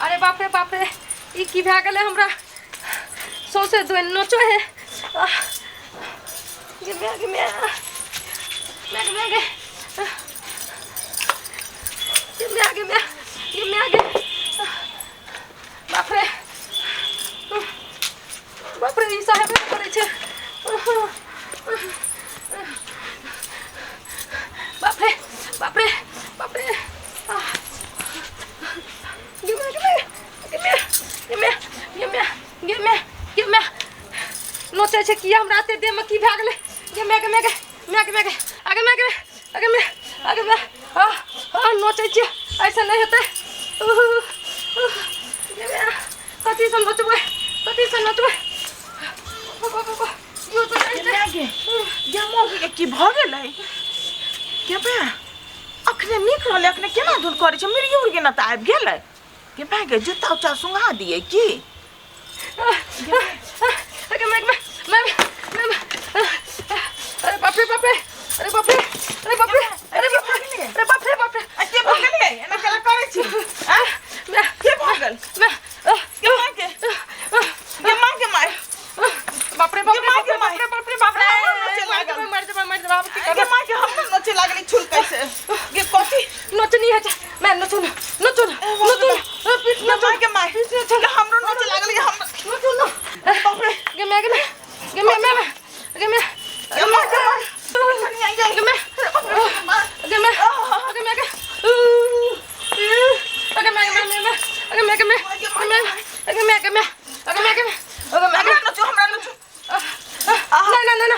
अरे बाप रे ई की भए गेलै हमरा सौसे दोन नोचो है गे बाप रे ई साहेब करे छे बाप रे गे मैं नोचे छे कि हमरा ते दे में की भए गेलै आगे मैं नोचे छे ऐसा नहीं होता कथी से नोचबै की भ गेलै के बे अखने निक रहले अखने केना धुन करे छ मिर्गी उड़ के न त आबि गेलै के बे के जूता उता सुंघा दिए की अरे बाप रे के भ गेलै एना केला करे छी के भ गेल के मार बाप रे मार के हम नचे लागली छुल कैसे के कथी नचनी है मैं नचू के मार हमरो नचे लागली हम बाप रे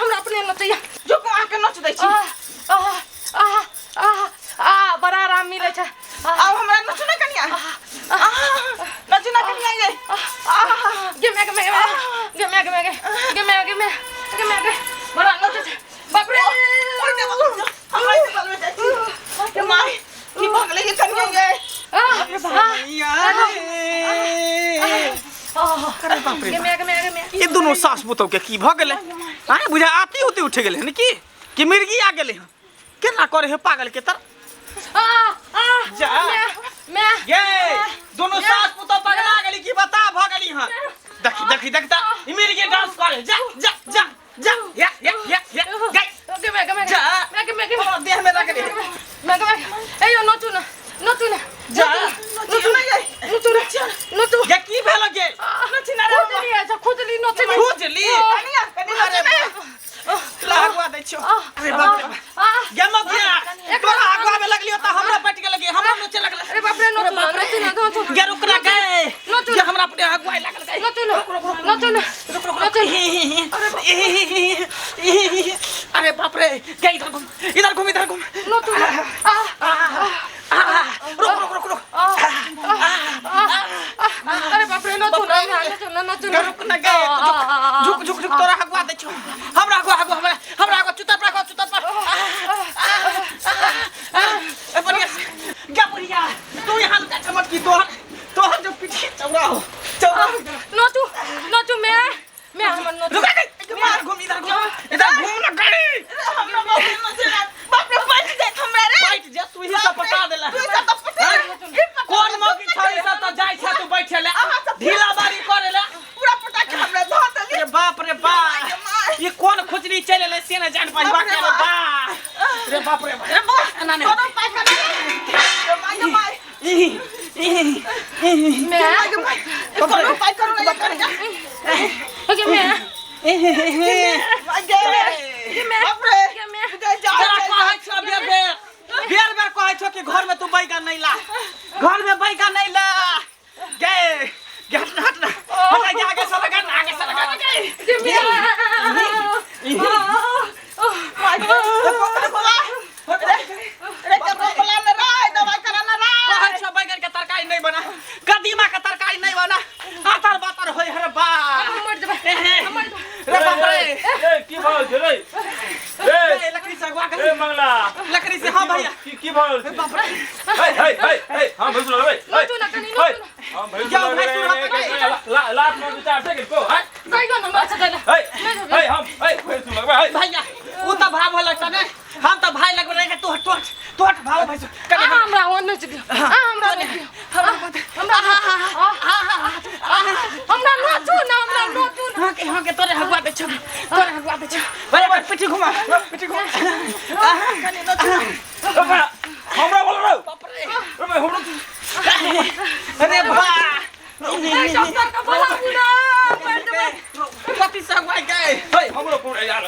हमरा अपने नचैया जो को आके नच दै छी बड़ा आराम मिले छे आ हमरा नच ना कनिया नच ना कनिया ये बड़ा नच छे बाप रे हमरा से बल में जाई के माय की भ गेलै ये कनिया अरे बाप रे ये दोनों सास पुतौ के की भ गेलै हां बुझा आती होती उठ गेलै न कि मिर्गी आ गेलै केना करे है पागल के तर जा मैं ये दोनों सास पुतौ पगला गेली की बता भ गेली हां देखी ता ई मिर्गी डांस करे जा या गई देह में लग गेली मैं एयो नचू ना जा नचू ये की भेल गे खुजली अरे लागवा दै छियो अरे बाप रे ये मत गया तोरा आगवा में लगली त हमरा पट के लगे हमरा नचे लगल अरे बाप रे नचू गे रुक ना गए ये हमरा अपने आगवा लगल गए अरे बाप रे गे इधर घूम नचू रुक अरे बाप रे नचू रुक ना गए झुक तोरा आगवा दै छियो हमरा आगवा चुता पर ए बढ़िया तू यहां का चमक की तोहर जो पीछे चौड़ा हो नचू मैं हमर नचू रुक गई मार घूम इधर घूम ना गई हमरा बाप रे बैठ जा हमरा रे बैठ जा तू ही सब बता देला तू सब पता कौन मौकी छड़ी सा तो जाय छ तू बैठे ले ढीला बारी करे ले पूरा पटा के हमरा धो देली रे बाप ये कौन खुजली चले ले से न जान पाई बाप रे बाप रे ना ने कोनो पाई कर माय कोनो पाई करो ना कर जा ओके मैं बाप रे जरा कहै छ बेर कहै छ कि घर में तू बैगा नहीं ला घर में बैगा नहीं ला गे हट ना आगे से लगा बैगन के तरकारी नहीं बना कदीमा के तरकारी नहीं बना आतर बातर होय हरे बा रे बाप रे ए की भाव छै रे ए लकड़ी से अगवा कर ए मंगला लकड़ी से हां भैया की भाव छै बाप रे हे हां भैंस लगे नचू ना कनी हां भैंस लात में विचार से को हां बैगन माछ देला हे हम भैंस लगे हे भैया उ त भाव होला तने हम त भाई लगबे रे तोट भाव भैंस हमरा ओन नच दियो हमरा छो तोरा हगवा दे छो बड़े बड़े पिटी घुमा कनी नचनी हमरा बोल रो बाप रे हमरा अरे बा ए डॉक्टर का बोला बुना पैर दे कति सगवाई गए हे हमरो को यार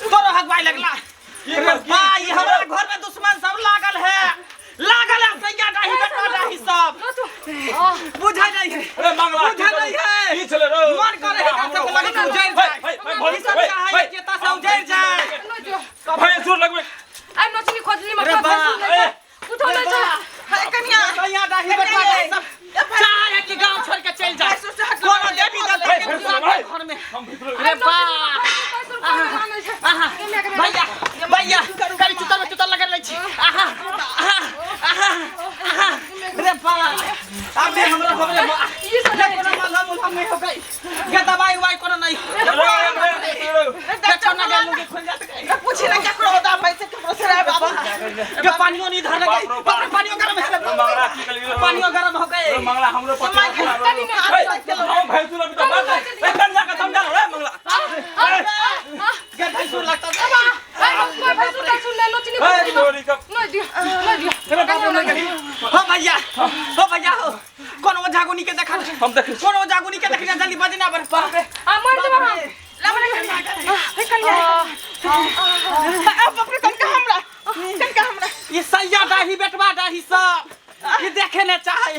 तोरा हगवाई लगला अरे बा ये हमरा घर में दुश्मन सब लागल है सैया डाही बेटा डाही सब बुझा नहीं है अरे मंगला बुझा नहीं है की चले रो मन करे है का सब लगे उजैर जाए सब चाहे केता से उजैर जाए भाई जोर लगबे आई नचनी खोजली मत अरे बा उठो ले जा है कन्या सैया डाही बेटा डाही सब चाहे कि गांव छोड़ के चल जाए कोनो देवी दत्त के घर में अरे बा भैया करी चुतर लगल रही छी रे बा अबे हमरा ये सब मालूम नहीं हो गई के दवाई वाई कोनो नहीं देखो ना गलू के खुल जात गई पूछी ना केकरो होता पैसे केकरो से रे बाबा के पानियो नहीं धर गई पानियो गरम है मंगला की कली पानियो गरम हो गए मंगला हमरो पता हम भाई तू लग तो बात है कल जाके समझा रे मंगला के भाई सुन लगता सुन ले नचनी खोजली चोरी का नहीं दियो चलो बाबू नहीं करी हो भैया हो कौन वो जागुनी के देखा हम देख कौन वो जागुनी के देखना जल्दी बजना बर बाप रे आ मर दे बाबा बाप रे कनका हमरा ये सैया डाही बेटवा डाही सब ये देखने चाहे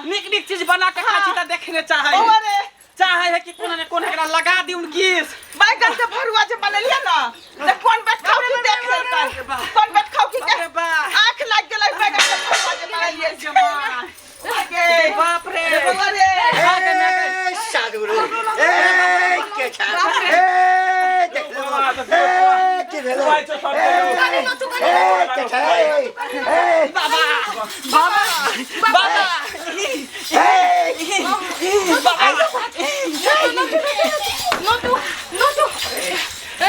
निक निक चीज बना के खाची त देखने चाहे है कि कोन एकरा लगा दी उनकी बैगन के भरुआ जे बनलिए ना त कौन बैठ खाओ की देख लेता कौन बैठ खाओ की आंख लाग गेलै बैगन के भरुआ जे बनलिए जमा आगे बाप रे अरे साधुरो ए के छा ए देख लो ए के भेलो भाई तो सब कानी न तू ए के छा ए बाबा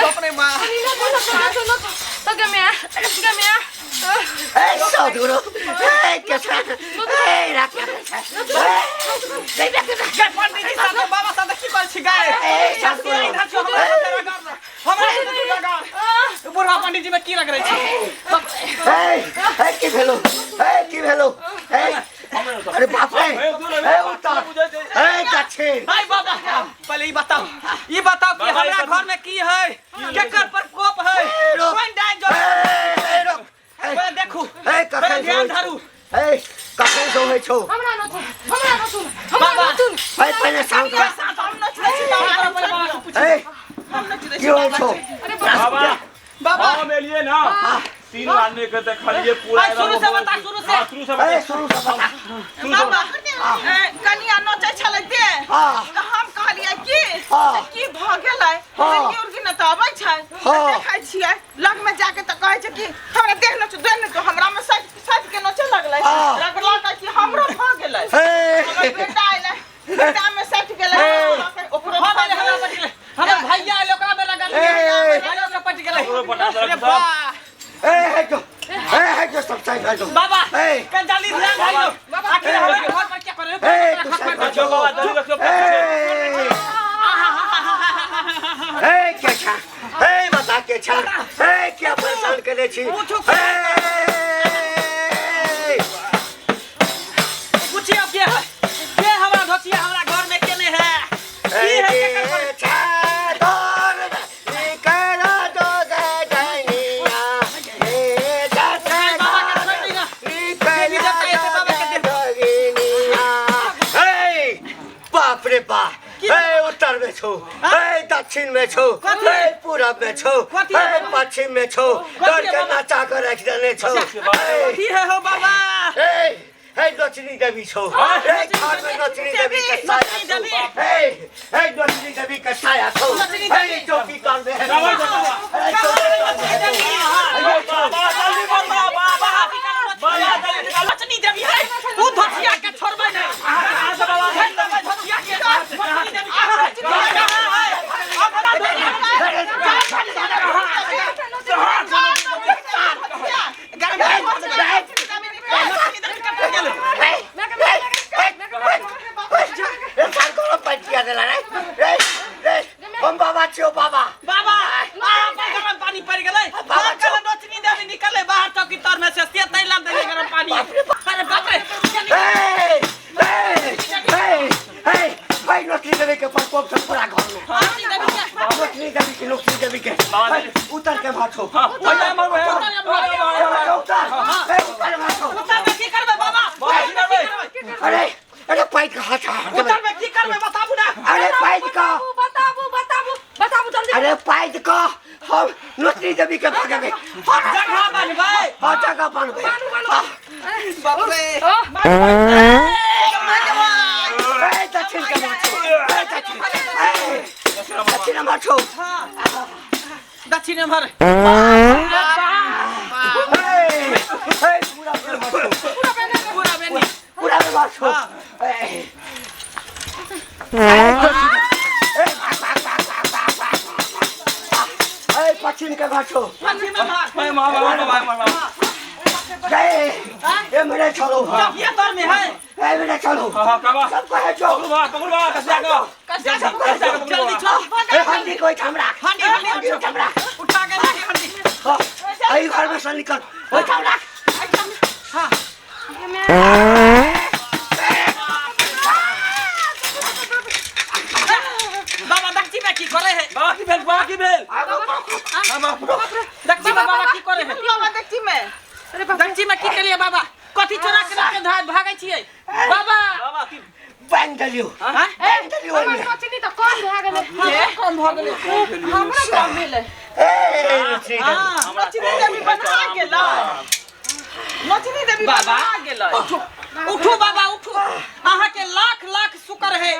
बाप रे मां तो गम्या ए साधुरो ए के छा ए राखा के पंडित जी साथ बाबा साथ की कर छी गए ए साधुरो इधर छो हमरा से लगा बुढ़ा पंडित जी में की लग रही छी ए के भेलो ए अरे बाप रे ए उतार ए कच्छे भाई बाबा पहले ये बताओ कि हमरा घर में की है केकर प्रकोप है कोन डाइन जो ए देखू ए कखे ध्यान धरू ए कखे जो है छो हमरा न सुन बाबा भाई पहले सांग का हम न छुए छी बाबा से पूछ ए हम न छुए छी क्यों छो अरे बाबा हम लिए ना तीन आदमी के देखलिए पूरा शुरू से बता शुरू से शुरू से ए शुरू से बता बाबा कनिया नचै छलै ते त हम कहलियै की भ गेलै कनिया उर्गी न त आबै छै देखै छियै लग में जाके त कहै छै कि हमरा देख न दे न तो हमरा में साथ के नचै लगलै लगला कि हमरो भ गेलै हमर बेटा आइलै बेटा में सट गेलै ओकरो हमरा भैया लोकरा में लगल भैया ओकरा पट गेलै अरे बा ए जो सब सही है जो बाबा ए के जल्दी ध्यान धारो आखिर हमारे घर पर क्या करे ए तू सब जो बाबा जल्दी रखो ए के छा ए बता के छा ए क्या परेशान करे छी पूछिए क्या है ये हमारा धोतिया हमारा घर में केने है ये है के छा दौर निकला दो गैनिया ए जाते बाप रे बाप ए उत्तर में छो ए दक्षिण में छो ए पूरब में छो ए पश्चिम में छो डर के नचा कर रख देने छो की है हो बाबा ए नचनी देवी छो ए घर में नचनी देवी के साया छो ए नचनी देवी के साया छो ए टोपी कान में बाबा जल्दी बाबा नचनी देवी है तू धोतिया के छोड़बै नहीं बाबा धोतिया के हम बाबा प्रकोप छ पूरा घर में नोचनी देवी के नोचनी देवी के उतर के भागो ओए मारो उतर भागो उतर में की करबे बाबा अरे अरे पैद का हाथ उतर में की करबे बताबू ना अरे पैद का बताबू जल्दी अरे पैद का हम नोचनी देवी के भागेंगे जगह बनबे हाँ जगह बनबे बाप रे दक्षिण के माछो दक्षिण माछो दक्षिण भर पूरा माछो पश्चिम के माछो ये मेरे चलो ये दर में है ये मेरे चलो सबको है जो पकड़वा कैसे आगो जल्दी चल हंडी कोई थमरा हंडी थमरा उठा के लेके हंडी आई घर में से निकल कोई थमरा हां बाबा दक्षी में की करे है बाबा की भेल दक्षी में बाबा की करे है बाबा देखती मैं दक्षी में की के लिए बाबा कथी चोरा के रख के भागै छियै बाबा बाबा की बैंक दलियो हां बैंक दलियो हमर नोचनी त कम भए गेलै कम भ गेलै हमरा कम भेलै नोचनी देवी बना गेलै नोचनी देवी बाबा। बना गेलै उठू बाबा उठू अहाँ के लाख लाख शुक्र है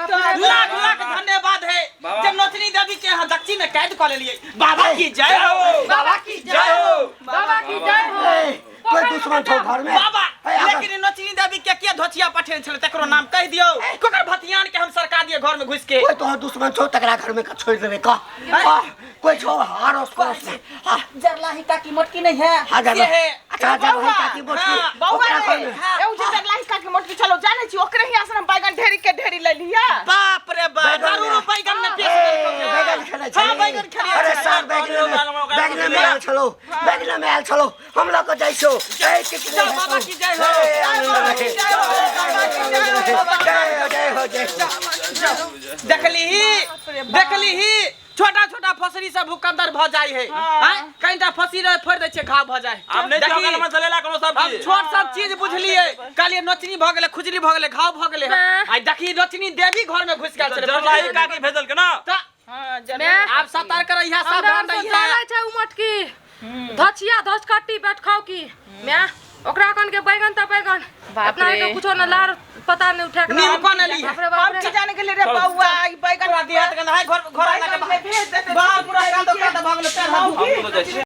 लाख लाख धन्यवाद है जब नोचनी देवी के यहाँ दक्षी में कैद कर लेलिए बाबा की जय हो बाबा की जय हो बाबा की जय हो कोई दुश्मन छौ घर में बाबा लेकिन नोचनी देवी के धोतिया पठेल छले तकरो नाम कह दियो कोकर भतियान के हम सरकार दिए घर में घुस के कोई तो दुश्मन छौ तकरा घर में छोड़ देबे का कोई छौ हारोस कोस में जरला हिता की मोटकी नहीं है हां ये है अच्छा जब हम काटी बोटी बौआ ओकरा घर रे में ए उजे तक लाइस का के मोटकी चलो जाने छी ओकरे ही आसन बैगन ढेरी के ढेरी ले लिया बाप रे बाप जरूर बैगन में पेश बैगन खेले छै हां बैगन खेले अरे सर बैगन में आयल छलो बैगन में आयल छलो हम लोग को जाइछो जय कितने बाबा की जय हो देखली ही छोटा छोटा फसरी से भूकंदर भ जाय है कईटा फसरी रे फोड़ दे छै घाव भ जाय हम नहीं जंगल में चलेला कोनो सब हम छोट सब चीज बुझलिए कालिए नोचनी भ गेले खुजली भ गेले घाव भ गेले आई देखी नोचनी देवी घर में घुस गेल जरलाई का के भेजल के ना आप सतर्क रहिया सावधान रहिया छै उमटकी धचिया धचकट्टी बैठ खाओ की मैं ओकरा कन के बैगन त बैगन अपना के कुछो न लार पता नहीं उठा के नीम कोन ली हम जाने के लिए रे बौआ ई बैगन दिया त घर घर भेज देते बाप पूरा कांद भ गेले पैर हाथ